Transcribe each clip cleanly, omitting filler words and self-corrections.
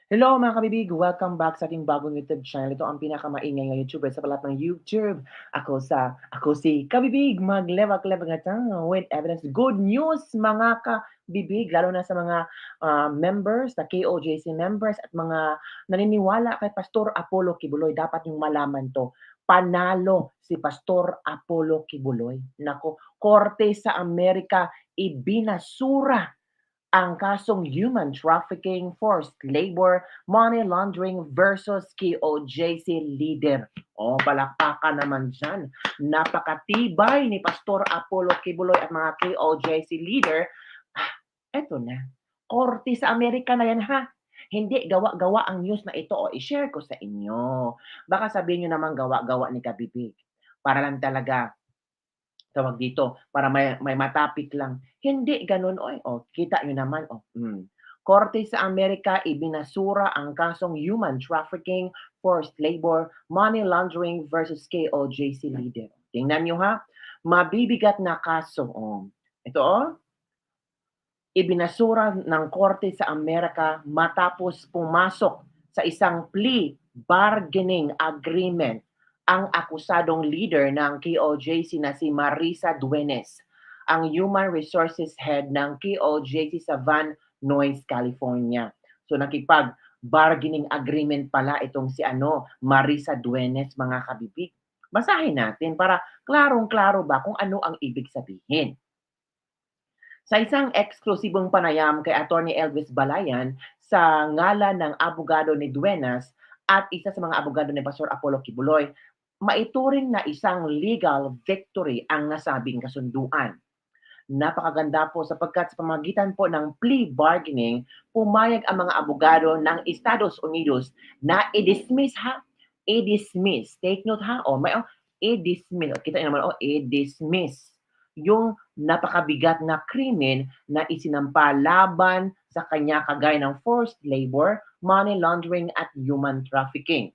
Hello mga kabibig! Welcome back sa ating bagong YouTube channel. Ito ang pinakamaingay na YouTuber sa balat ng YouTube. Ako si Kabibig, maglewak-lewak nga tao with evidence. Good news mga kabibig, lalo na sa mga members, na KOJC members at mga naniniwala kay Pastor Apollo Kibuloy. Dapat yung malaman to. Panalo si Pastor Apollo Kibuloy. Nako, korte sa Amerika ibinasura ang kasong human trafficking, forced labor, money laundering versus KOJC leader. O, palakpakan naman dyan. Napakatibay ni Pastor Apollo Kibuloy at mga KOJC leader. Eto na. Korte sa Amerika na yan ha. Hindi gawa-gawa ang news na ito o i-share ko sa inyo. Baka sabihin nyo naman gawa-gawa ni Kabibig. Para lang talaga tawag dito, para may matapik lang. Hindi gano'n, oy. O, kita niyo naman, Korte sa Amerika ibinasura ang kasong human trafficking, forced labor, money laundering versus KOJC leader. Tingnan niyo ha, mabibigat na kaso. Ito, ibinasura ng korte sa Amerika matapos pumasok sa isang plea bargaining agreement ang akusadong leader ng KOJC na si Marisa Duenes, ang Human Resources Head ng KOJC sa Van Nuys, California. So nakipag-bargaining agreement pala itong si Marisa Duenes, mga kabibig. Basahin natin para klarong-klaro ba kung ano ang ibig sabihin. Sa isang eksklusibong panayam kay Attorney Elvis Balayan sa ngalan ng abogado ni Duenas at isa sa mga abogado ni Pastor Apollo Kibuloy, maituring na isang legal victory ang nasabing kasunduan. Napakaganda po sapagkat sa pamagitan po ng plea bargaining, pumayag ang mga abogado ng Estados Unidos na i-dismiss i-dismiss. Take note ha, i-dismiss. Kita niyo naman, i-dismiss yung napakabigat na krimen na isinampa laban sa kanya kagaya ng forced labor, money laundering at human trafficking.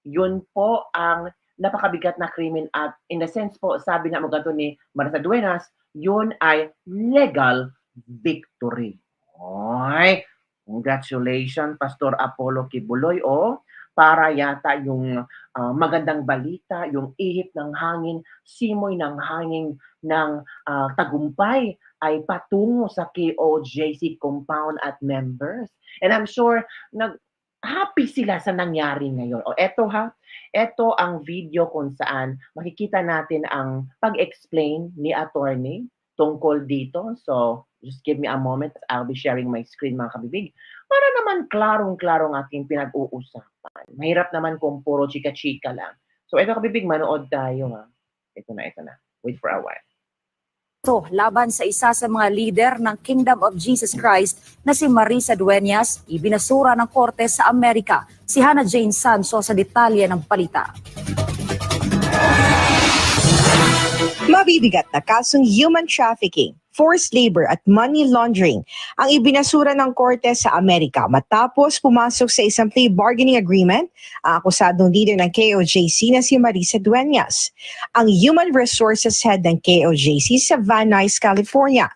Yun po ang napakabigat na krimen at in the sense po, sabi ng abogado ni Marisa Duenas, yun ay legal victory. Oy, congratulations Pastor Apollo Kibuloy para yata yung magandang balita, yung ihip ng hangin, simoy ng hangin ng tagumpay ay patungo sa KOJC compound at members. And I'm sure happy sila sa nangyari ngayon. Eto eto ang video kung saan makikita natin ang pag-explain ni attorney tungkol dito. So, just give me a moment. I'll be sharing my screen, mga kabibig, para naman klarong-klaro ang ating pinag-uusapan. Mahirap naman kung puro chika-chika lang. So, eto kabibig, manood tayo ha. Ito na. Wait for a while. Laban sa isa sa mga leader ng Kingdom of Jesus Christ na si Marisa Duenas, ibinasura ng korte sa Amerika. Si Hannah Jane Sanso sa detalye ng balita. Mabibigat na kasong human trafficking, forced labor at money laundering ang ibinasura ng korte sa Amerika matapos pumasok sa isang plea bargaining agreement ang akusadong leader ng KOJC na si Marisa Duenas, ang Human Resources Head ng KOJC sa Van Nuys, California.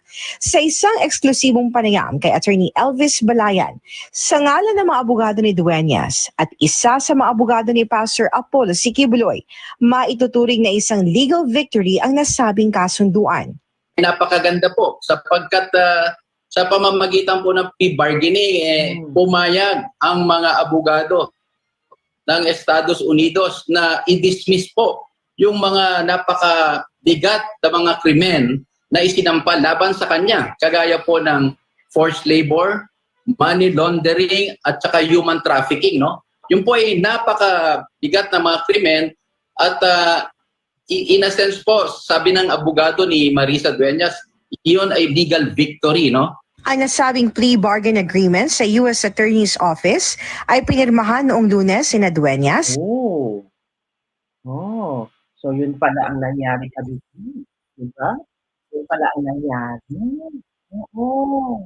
Sa isang eksklusibong panayam kay Attorney Elvis Balayan sa ngalan ng mga abogado ni Duenas at isa sa mga abogado ni Pastor Apollo Kibuloy, maituturing na isang legal victory ang nasabing kasunduan. Napakaganda po sapagkat sa pamamagitan po ng plea bargaining pumayag ang mga abogado ng Estados Unidos na i-dismiss po yung mga napakabigat na mga krimen na isinampa laban sa kanya, kagaya po ng forced labor, money laundering at saka human trafficking, no? Yung po ay napakabigat na mga krimen at in a sense po, sabi ng abogado ni Marisa Duenas, iyon ay legal victory, no? Ang nasabing plea bargain agreement sa U.S. Attorney's Office ay pinirmahan noong Lunes sina Duenas. So yun pala ang nangyari kabibig. Diba? Yun pala ang nangyari. Oo.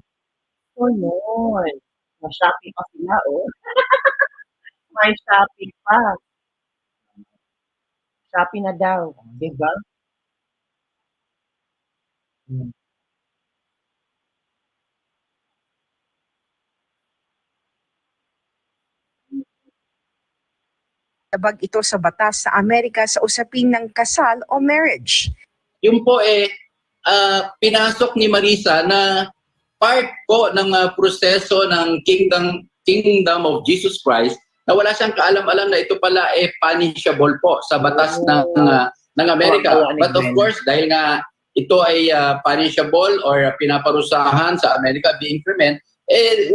So yun. Ma-shopping pa sila, May shopping pa. Shopee na daw, 'di ba? labag ito sa batas sa Amerika sa usapin ng kasal o marriage. Yung po pinasok ni Marisa na part po ng proseso ng Kingdom of Jesus Christ na wala siyang kaalam-alam na ito pala punishable po sa batas ng Amerika. But of course, dahil nga ito ay punishable or pinaparusahan sa Amerika, the increment,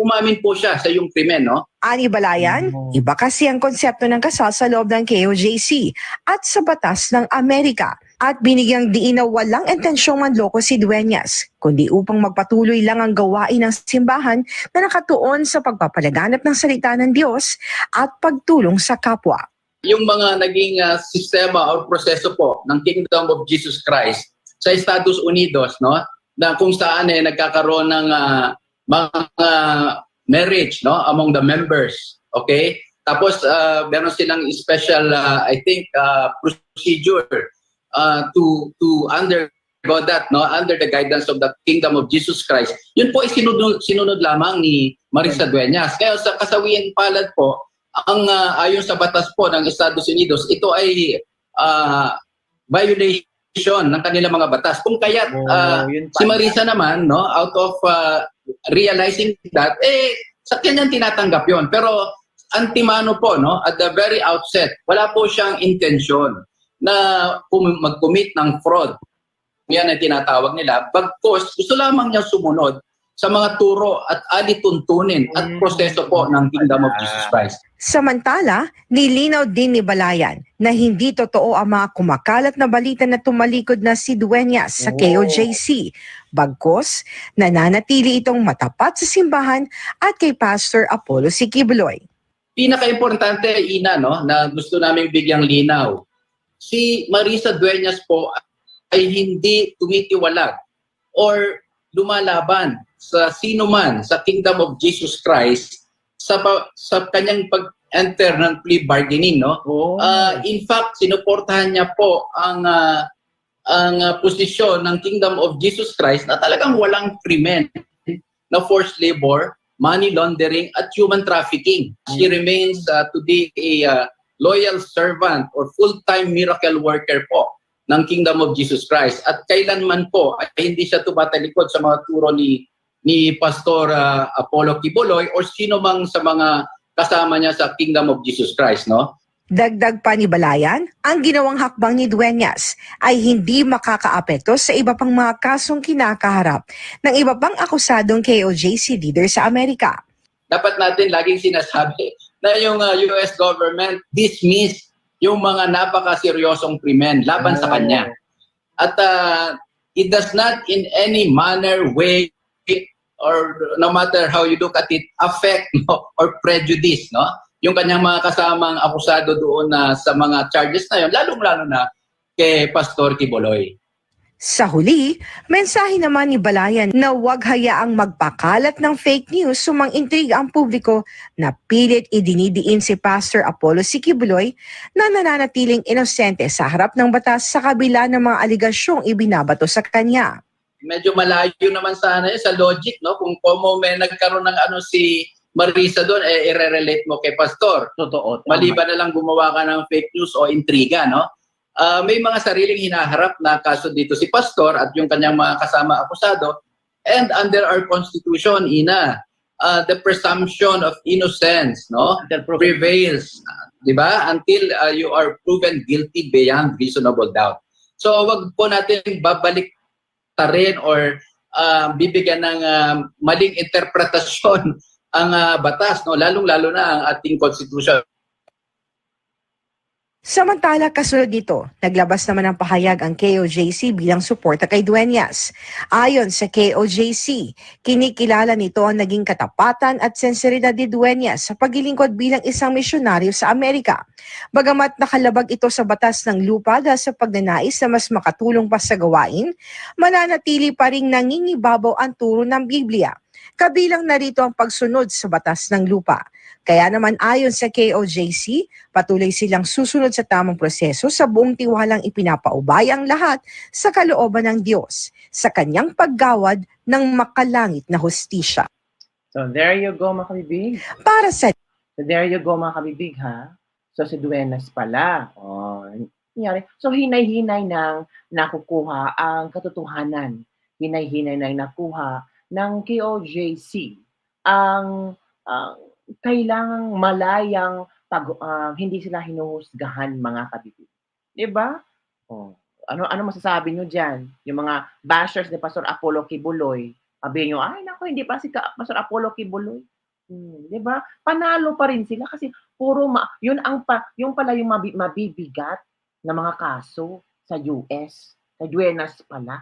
umamin po siya sa yung krimen, no? Ani Balayan, iba kasi ang konsepto ng kasal sa loob ng KOJC at sa batas ng Amerika. At binigyang diin na walang intensyong manloko si Dueñas, kundi upang magpatuloy lang ang gawain ng simbahan na nakatuon sa pagpapalaganap ng salita ng Diyos at pagtulong sa kapwa. Yung mga naging sistema o proseso po ng Kingdom of Jesus Christ sa Estados Unidos, no, na kung saan nagkakaroon ng mga marriage, no, among the members, okay? Tapos meron silang special I think procedure to undergo that, no, under the guidance of the Kingdom of Jesus Christ. Yun po ay sinunod lamang ni Marisa Dueñas. Kaya sa kasawiang palad po, ang ayon sa batas po ng Estados Unidos, ito ay violation ng kanilang mga batas. Kung kaya si Marisa naman, no, out of realizing that, sa kanyang tinatanggap yon. Pero antimano po, no, at the very outset, wala po siyang intention na mag-commit ng fraud. Yan ang tinatawag nila. Bagkus, gusto lamang niya sumunod sa mga turo at alituntunin at proseso po ng Kingdom of Jesus Christ. Samantala, nilinaw din ni Balayan na hindi totoo ang mga kumakalat na balita na tumalikod na si Dueñas sa KOJC. Bagkus, nananatili itong matapat sa simbahan at kay Pastor Apollo Siquibloy. Pinaka-importante, Ina, no, na gusto namin bigyang linaw. Si Marisa Dueñas po ay hindi tumitiwalag or lumalaban sa sino man sa Kingdom of Jesus Christ sa kanyang pag-enter ng plea bargaining, no? In fact, sinuportahan niya po ang posisyon ng Kingdom of Jesus Christ na talagang walang krimen na forced labor, money laundering at human trafficking. She remains today a loyal servant or full-time miracle worker po ng Kingdom of Jesus Christ. At kailanman po ay hindi siya tumatalikod sa mga turo ni Pastor Apollo Quiboloy or sino mang sa mga kasama niya sa Kingdom of Jesus Christ, no? Dagdag pa ni Balayan, ang ginawang hakbang ni Dueñas ay hindi makakaapekto sa iba pang mga kasong kinakaharap ng iba pang akusadong KOJC leader sa Amerika. Dapat natin laging sinasabi na yung US government dismiss yung mga napakaseryosong krimen laban sa kanya. At it does not in any manner, way, or no matter how you look at it, affect or prejudice, no, yung kanyang mga kasamang akusado doon sa mga charges na yun, lalong-lalo na kay Pastor Quiboloy. Sa huli, mensahe naman ni Balayan na huwag hayaang magpakalat ng fake news sumang intriga ang publiko na pilit idinidiin si Pastor Apollo Siquibloy na nananatiling inosente sa harap ng batas sa kabila ng mga aligasyong ibinabato sa kanya. Medyo malayo naman sana sa logic, no? Kung may nagkaroon ng si Marisa doon, i-relate mo kay Pastor. Totoo. Maliban na lang gumawa ka ng fake news o intriga, no? May mga sariling hinaharap na kaso dito si Pastor at yung kanyang mga kasama akusado. And under our Constitution, Ina, the presumption of innocence, no, prevails, di ba? Until you are proven guilty beyond reasonable doubt. So wag po natin babalik rin or bibigyan ng maling interpretasyon ang batas, no, lalong-lalo na ang ating Constitution. Samantala, kasunod nito, naglabas naman ng pahayag ang KOJC bilang suporta kay Dueñas. Ayon sa KOJC, kinikilala nito ang naging katapatan at senseridad ni Dueñas sa paglilingkod bilang isang misyonaryo sa Amerika. Bagamat nakalabag ito sa batas ng lupa dahil sa pagnanais na mas makatulong pa sa gawain, mananatili pa ring nangingibabaw ang turo ng Biblia. Kabilang narito ang pagsunod sa batas ng lupa. Kaya naman ayon sa KOJC, patuloy silang susunod sa tamang proseso sa buong tiwalang ipinapaubay ang lahat sa kalooban ng Diyos sa kanyang paggawad ng makalangit na hustisya. So there you go, mga kabibig. Para sa So there you go, mga kabibig, ha? So si Duenas pala. Oh, nangyari. So hinay-hinay nang nakukuha ang katotohanan. Hinay-hinay nang nakuha ng KOJC ang kailangang malayang hindi sila hinuhusgahan mga kabibig. 'Di ba? Oh, ano masasabi niyo diyan? Yung mga bashers ni Pastor Apollo Kibuloy, sabihin niyo, "Ay naku, hindi pa si Pastor Apollo Kibuloy." 'Di ba? Panalo pa rin sila kasi puro yung pala yung mabibigat na mga kaso sa US, sa Duenas pala.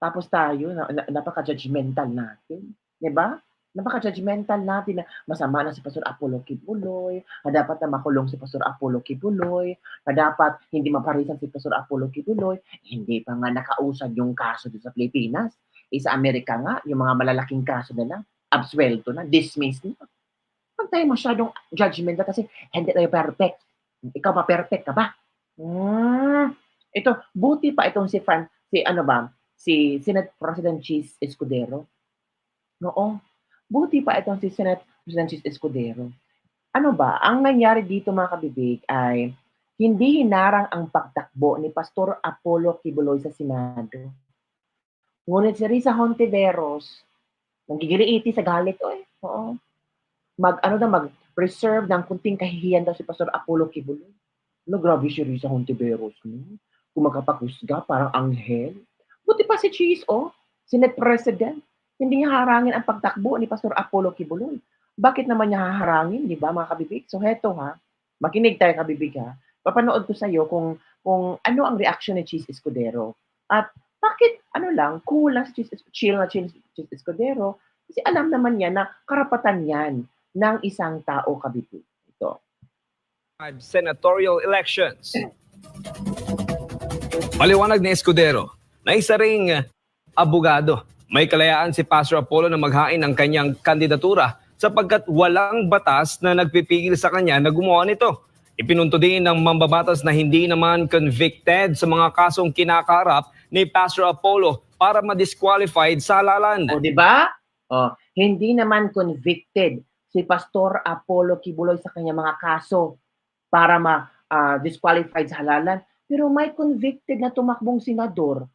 Tapos tayo napaka-judgmental natin, 'di ba? Napaka-judgmental natin na masama na si Pastor Apollo Kibuloy, na dapat na makulong si Pastor Apollo Kibuloy, na dapat hindi maparisan si Pastor Apollo Kibuloy. Hindi pa nga nakausad yung kaso dito sa Pilipinas. Sa Amerika nga, yung mga malalaking kaso nila, absuelto na, dismissed na. Huwag tayo masyadong judgmental kasi hindi tayo perfect. Ikaw pa perfect ka ba? Ito, buti pa itong si Senate President Cheese Escudero. Oo, buti pa itong si Senate President Cheese Escudero. Ano ba, ang nangyari dito mga kabibig ay hindi hinarang ang pagtakbo ni Pastor Apollo Kibuloy sa Senado. Ngunit si Risa Hontiveros, nanggigiliiti sa galit, oo. Mag-preserve ng kunting kahihiyan daw si Pastor Apollo Kibuloy. Grabe si Risa Hontiveros, no? Kung magkapaghusga, parang anghel. Buti pa si Cheese, Senate President. Hindi niya harangin ang pagtakbo ni Pastor Apollo Kibuloy. Bakit naman niya haharangin, di ba mga kabibig? So heto makinig tayo kabibig Papanood ko sa iyo kung ano ang reaction ni Cheese Escudero. At bakit cool lang si Cheese Escudero? Kasi alam naman niya na karapatan yan ng isang tao kabibig. Ito. Senatorial elections. Paliwanag ni Escudero na isa ring abogado. May kalayaan si Pastor Apollo na maghain ng kanyang kandidatura sapagkat walang batas na nagpipigil sa kanya na gumawa nito. Ipinunto din ng mambabatas na hindi naman convicted sa mga kasong kinakaharap ni Pastor Apollo para ma-disqualified sa halalan. O, di ba? Hindi naman convicted si Pastor Apollo Kibuloy sa kanyang mga kaso para ma-disqualified sa halalan. Pero may convicted na tumakbong senador.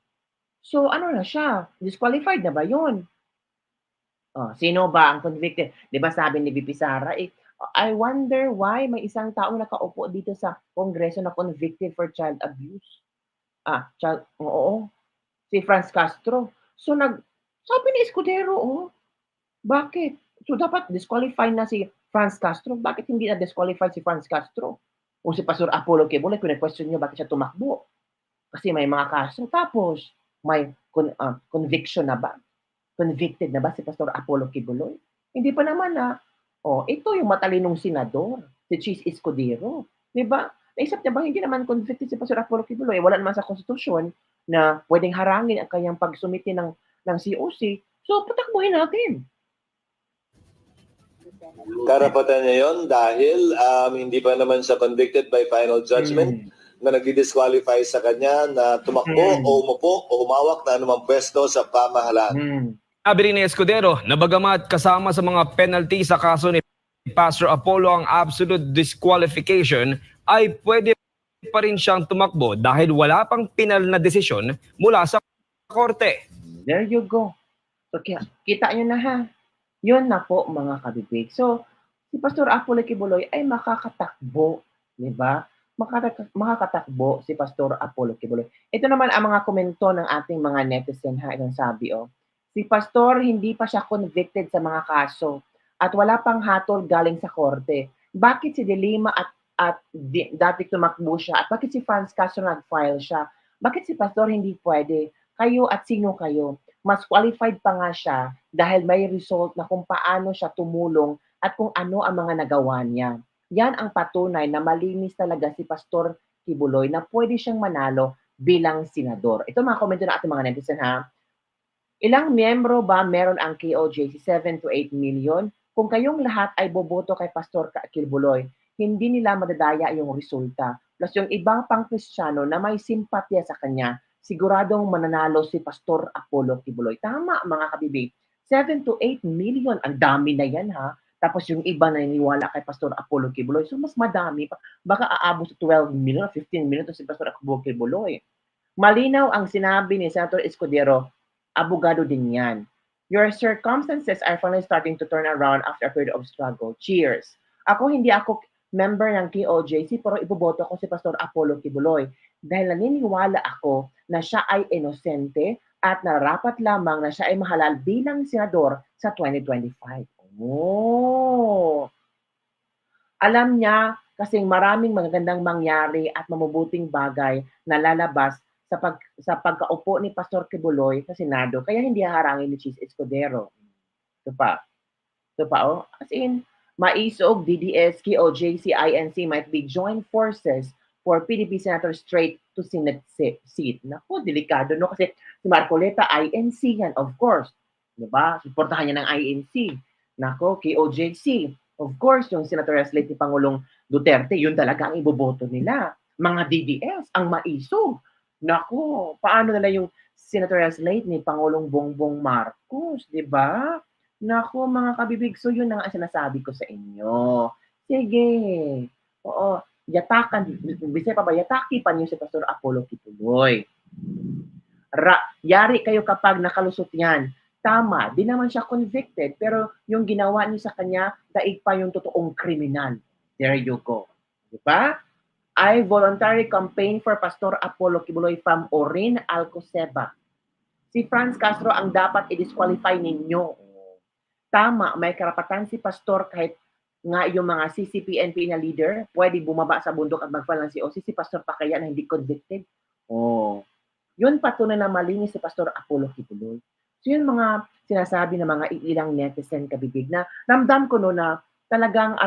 So, ano na siya? Disqualified na ba yun? Sino ba ang convicted? Di ba sabi ni VP Sara, I wonder why may isang tao nakaupo dito sa Kongreso na convicted for child abuse. Oo. Si Franz Castro. So, sabi ni Escudero, bakit? So, dapat disqualified na si Franz Castro. Bakit hindi na disqualified si Franz Castro? O si Pastor Apollo Kibuloy, kung question nyo bakit siya tumakbo. Kasi may mga kaso. Tapos, may conviction na ba? Convicted na ba si Pastor Apollo Kibuloy? Hindi pa naman ito yung matalinong senador, si Cheese Escudero. Diba? Naisip niya ba hindi naman convicted si Pastor Apollo Kibuloy? Wala naman sa konstitusyon na pwedeng harangin ang kanyang pagsumiti ng COC. So, patakbuhin natin. Karapatan niya yun dahil hindi pa naman siya convicted by final judgment na nag-disqualify sa kanya na tumakbo o umupo o humawak na anumang pwesto sa pamahalaan. Sabi rin ni Escudero na bagamat kasama sa mga penalty sa kaso ni Pastor Apollo ang absolute disqualification, ay pwede pa rin siyang tumakbo dahil wala pang pinal na desisyon mula sa korte. There you go. So, kita nyo na Yun na po mga kabibig. So, si Pastor Apollo Kibuloy ay makakatakbo. Diba? Makakatakbo si Pastor Apollo Kibuloy. Ito naman ang mga komento ng ating mga netizen Itong sabi si Pastor hindi pa siya convicted sa mga kaso at wala pang hatol galing sa korte. Bakit si De Lima at dati tumakbo siya? At bakit si Franz Castro nag-file siya? Bakit si Pastor hindi pwede? Kayo at sino kayo? Mas qualified pa nga siya dahil may result na kung paano siya tumulong at kung ano ang mga nagawa niya. Yan ang patunay na malinis talaga si Pastor Kibuloy na pwede siyang manalo bilang senador. Ito mga komento na ating mga netizen Ilang miyembro ba meron ang KOJC? 7 to 8 million? Kung kayong lahat ay boboto kay Pastor Kibuloy, hindi nila madadaya yung resulta. Plus yung ibang pang Kristiyano na may simpatya sa kanya, siguradong mananalo si Pastor Apollo Kibuloy. Tama mga kabibig. 7 to 8 million. Ang dami na yan Tapos yung iba na naniniwala kay Pastor Apollo Kibuloy. So mas madami pa. Baka aabot sa 12 million o 15 million to si Pastor Apollo Kibuloy. Malinaw ang sinabi ni Senator Escudero, abogado din yan. Your circumstances are finally starting to turn around after a period of struggle. Cheers. Hindi ako member ng KOJC, pero iboboto ko si Pastor Apollo Kibuloy dahil naniniwala ako na siya ay inosente at narapat lamang na siya ay mahalal bilang senador sa 2025. Oh! Alam niya kasing maraming magagandang mangyari at mabubuting bagay na lalabas sa pagkaupo ni Pastor Kibuloy sa Senado, kaya hindi haharangin ni Cheese Escudero. Ito pa, oh. As in, maisog, DDS, KOJC, INC might be joint forces for PDP Senator straight to Senate seat. Naku, delikado, no? Kasi si Marcoleta, INC yan, of course. Diba? Suportahan niya ng INC. Naku, KOJC. Of course, yung senatorial slate ni Pangulong Duterte, yun talaga ang iboboto nila. Mga DDS, ang maisog. Naku, paano nila yung senatorial slate ni Pangulong Bongbong Marcos, di ba? Naku, mga kabibig, so yun ang sinasabi ko sa inyo. Sige. Oo, yatakan, bisay pa ba, yataki pa niyo si Pastor Apollo Kibuloy. Yari kayo kapag nakalusot yan. Tama, di naman siya convicted, pero yung ginawa niyo sa kanya, daig pa yung totoong kriminal. There you go. Di ba? I voluntarily campaign for Pastor Apollo Kibuloy from Orin, Alcoseba. Si Franz Castro ang dapat i-disqualify ninyo. Tama, may karapatan si Pastor kahit nga yung mga CCPNP na leader, pwede bumaba sa bundok at mag-file ng COC, si Pastor pa kaya na hindi convicted. Oh. Yun patunay na malinis si Pastor Apollo Kibuloy. So yun mga sinasabi ng mga ilang netizen kabibig na ramdam ko no na talagang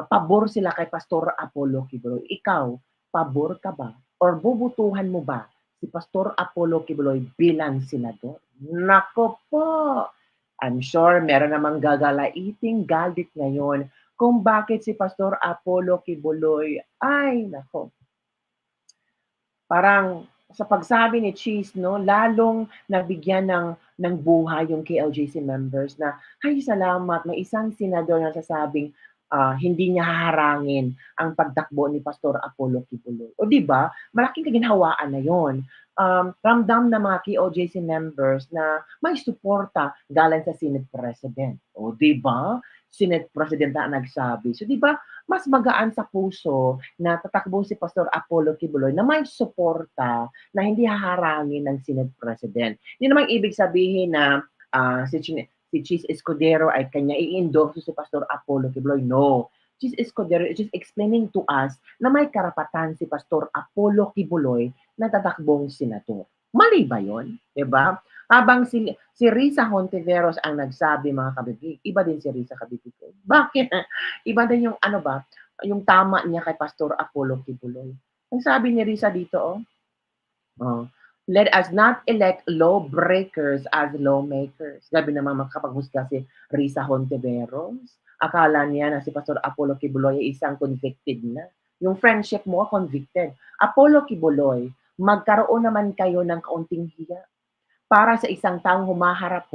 pabor sila kay Pastor Apollo Kibuloy. Ikaw, pabor ka ba? Or bubutuhan mo ba si Pastor Apollo Kibuloy bilang senador? Nako po! I'm sure meron namang gagalaiting galit ngayon kung bakit si Pastor Apollo Kibuloy ay, nako. Parang sa pagsabi ni Cheese, no, lalong nabigyan ng buhay yung KLJC members na, ay salamat, may isang senador na sasabing hindi niya haharangin ang pagtakbo ni Pastor Apollo Kibuloy. O di ba? Malaking kaginhawaan na 'yon. Ramdam na mga KOJC members na may suporta galing sa Senate President. O di ba? Senate President na nagsabi. So di ba? Mas magaan sa puso na tatakbo si Pastor Apollo Kibuloy na may suporta na hindi haharangin ng Senate President. Hindi naman ibig sabihin na si Cheese Escudero ay kanya i-endorse si Pastor Apollo Kibuloy. No. Cheese Escudero is just explaining to us na may karapatan si Pastor Apollo Kibuloy na tatakbong senador. Mali ba yun? Diba? Habang si Risa Hontiveros ang nagsabi, mga kabibig, iba din si Risa kabibig. Bakit? Iba din yung yung tama niya kay Pastor Apollo Kibuloy. Ang sabi ni Risa dito, let us not elect lawbreakers as lawmakers. Gabi naman makapaghusga si Risa Hontiveros. Akala niya na si Pastor Apollo Kibuloy ay isang convicted na. Yung friendship mo, convicted. Apollo Kibuloy, magkaroon naman kayo ng kaunting hiya. Para sa isang taong humaharap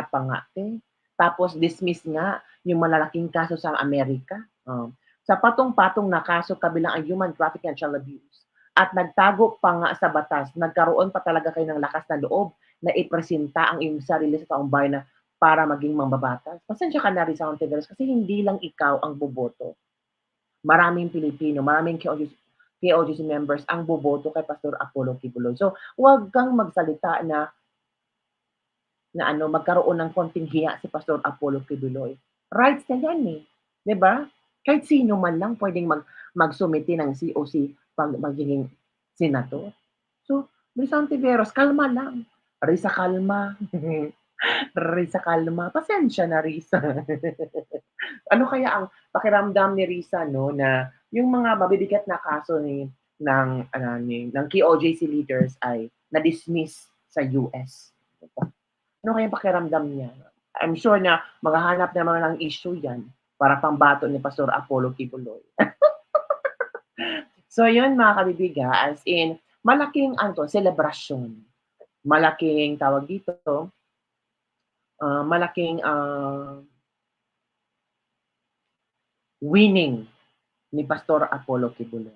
pa nga. Tapos dismiss nga yung malalaking kaso sa Amerika. Sa patong-patong na kaso kabilang ang human trafficking and child abuse. At nagtago pa nga sa batas, nagkaroon pa talaga kayo ng lakas na loob na ipresenta ang iyong sarili sa taong bayan na para maging mambabatas. Pasensya ka na rin sa Hontiveros kasi hindi lang ikaw ang boboto. Maraming Pilipino, maraming KOJC members ang boboto kay Pastor Apollo Kibuloy. So, huwag kang magsalita na magkaroon ng konting hiya si Pastor Apollo Kibuloy. Rights na yan eh. Diba? Kahit sino man lang pwedeng magsumiti ng COC pag magiging senator. So, Risa Hontiveros, kalma lang. Risa, kalma. Risa, kalma. Pasensya na, Risa. Ano kaya ang pakiramdam ni Risa, no, na yung mga mabibigat na kaso ng KOJC leaders ay na-dismiss sa US? Ano kaya pakiramdam niya? I'm sure na maghahanap naman ng issue yan para pambato ni Pastor Apollo Kibuloy. So yun mga kabibiga, as in, malaking selebrasyon. Malaking tawag dito, malaking winning ni Pastor Apollo Kibuloy.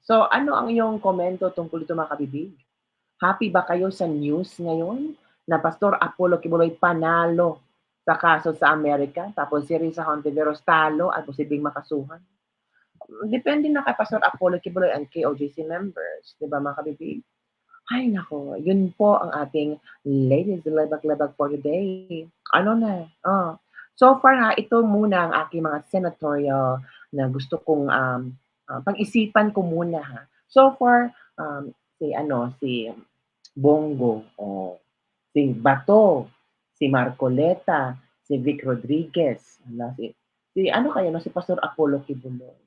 So, ano ang iyong komento tungkol dito mga kabibig? Happy ba kayo sa news ngayon na Pastor Apollo Kibuloy panalo sa kaso sa Amerika, tapos si Risa Hontiveros talo at posibleng makasuhan? Depende na kay Pastor Apollo Kibuloy and KOJC members, di ba mga kabibig? Ay nako, yun po ang ating ladies lebag-lebag for today. Ano na? So far ha, ito muna ang aking mga senatorial na gusto kong pag-isipan ko muna ha. So far, si Bongo, si Bato, si Marcoleta, si Vic Rodriguez, si Pastor Apollo Kibuloy.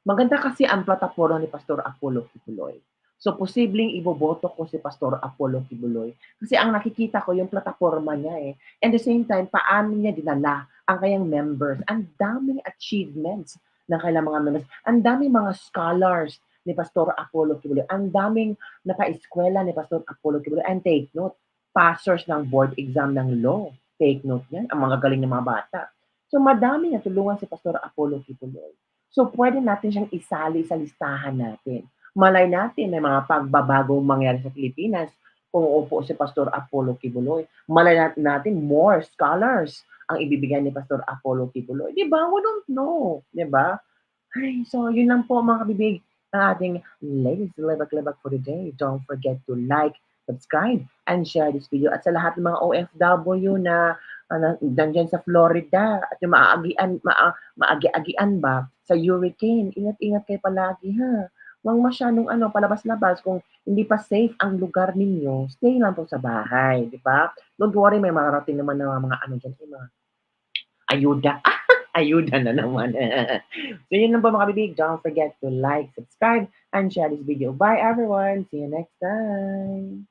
Maganda kasi ang plataforma ni Pastor Apollo Kibuloy. So, posibleng iboboto ko si Pastor Apollo Kibuloy. Kasi ang nakikita ko, yung plataforma niya eh. And the same time, paano niya dinala ang kanyang members. Ang daming achievements ng kailang mga members. Ang daming mga scholars ni Pastor Apollo Kibuloy. Ang daming naka-eskwela ni Pastor Apollo Kibuloy. And take note, passers ng board exam ng law. Take note yan, ang mga galing ng mga bata. So, madami natulungan si Pastor Apollo Kibuloy. So, pwede natin siyang isali sa listahan natin. Malay natin may mga pagbabagong mangyari sa Pilipinas kung uupo si Pastor Apollo Kibuloy. Malay natin more scholars ang ibibigay ni Pastor Apollo Kibuloy. Di ba? We don't know. Di ba? Ay, so yun lang po mga kabibig ang ating Ladies Lebag-Lebag for today. Don't forget to like, subscribe, and share this video. At sa lahat ng mga OFW na nandyan sa Florida at yung maagi-agian ba sa hurricane, ingat-ingat kayo palagi ha. Huwag masyadong palabas-labas. Kung hindi pa safe ang lugar ninyo, stay lang po sa bahay, di ba? Don't worry, may mararating naman ng mga mga ayuda. Ayuda na naman. So yun lang po mga kabibig. Don't forget to like, subscribe, and share this video. Bye everyone. See you next time.